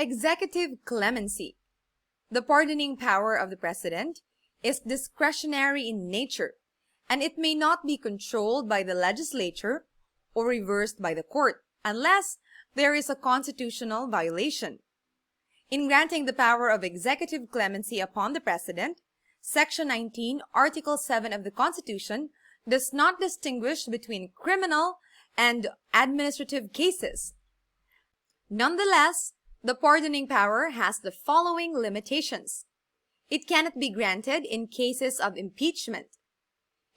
Executive clemency. The pardoning power of the President is discretionary in nature, and it may not be controlled by the legislature or reversed by the court unless there is a constitutional violation. In granting the power of executive clemency upon the President, Section 19, Article 7 of the Constitution does not distinguish between criminal and administrative cases. Nonetheless, the pardoning power has the following limitations. It cannot be granted in cases of impeachment.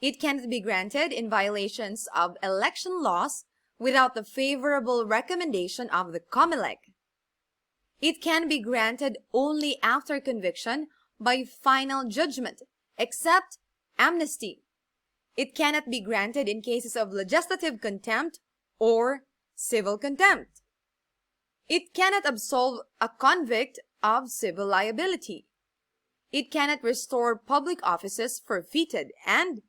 It cannot be granted in violations of election laws without the favorable recommendation of the COMELEC. It can be granted only after conviction by final judgment, except amnesty. It cannot be granted in cases of legislative contempt or civil contempt. It cannot absolve a convict of civil liability. It cannot restore public offices forfeited, and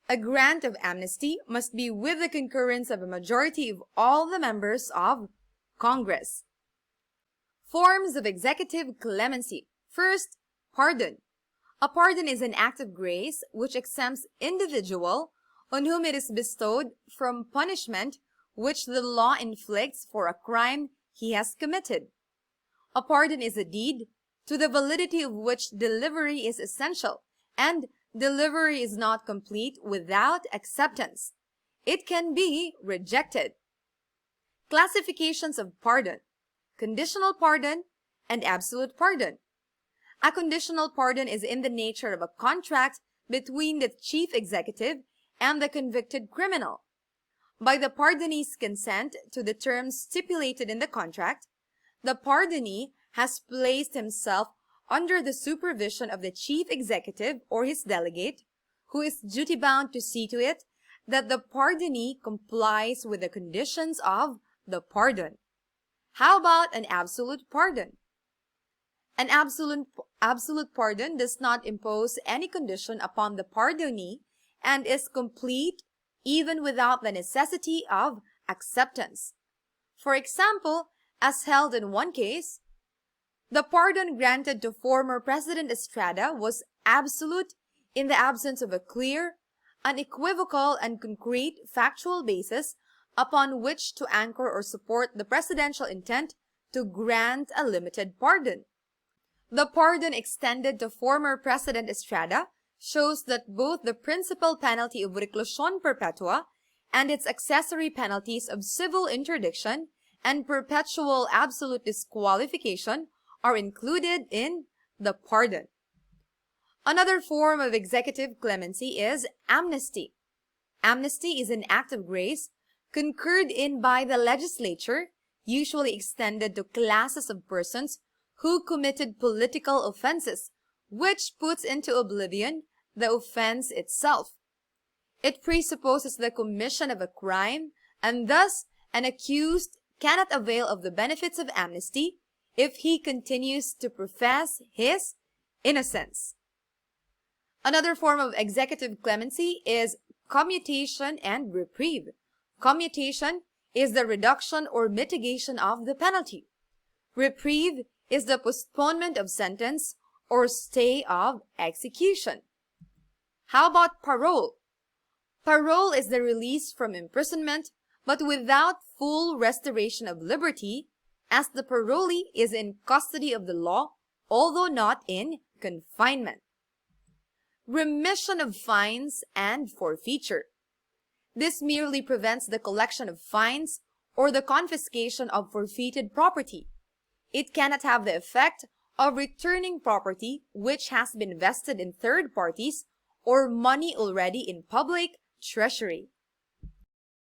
a grant of amnesty must be with the concurrence of a majority of all the members of Congress. Forms of executive clemency. First, pardon. A pardon is an act of grace which exempts individual on whom it is bestowed from punishment which the law inflicts for a crime he has committed. A pardon is a deed to the validity of which delivery is essential, and delivery is not complete without acceptance. It can be rejected. Classifications of pardon: conditional pardon and absolute pardon. A conditional pardon is in the nature of a contract between the chief executive and the convicted criminal. By the pardonee's consent to the terms stipulated in the contract, the pardonee has placed himself under the supervision of the chief executive or his delegate, who is duty-bound to see to it that the pardonee complies with the conditions of the pardon. How about an absolute pardon? An absolute pardon does not impose any condition upon the pardonee and is complete even without the necessity of acceptance. For example, as held in one case, the pardon granted to former President Estrada was absolute in the absence of a clear, unequivocal, and concrete factual basis upon which to anchor or support the presidential intent to grant a limited pardon. The pardon extended to former President Estrada shows that both the principal penalty of reclusion perpetua and its accessory penalties of civil interdiction and perpetual absolute disqualification are included in the pardon. Another form of executive clemency is amnesty. Amnesty is an act of grace concurred in by the legislature, usually extended to classes of persons who committed political offenses, which puts into oblivion the offense itself. It presupposes the commission of a crime, and thus an accused cannot avail of the benefits of amnesty if he continues to profess his innocence. Another form of executive clemency is commutation and reprieve. Commutation is the reduction or mitigation of the penalty. Reprieve is the postponement of sentence or stay of execution. How about parole? Parole is the release from imprisonment, but without full restoration of liberty, as the parolee is in custody of the law, although not in confinement. Remission of fines and forfeiture. This merely prevents the collection of fines or the confiscation of forfeited property. It cannot have the effect of returning property which has been vested in third parties or money already in public treasury.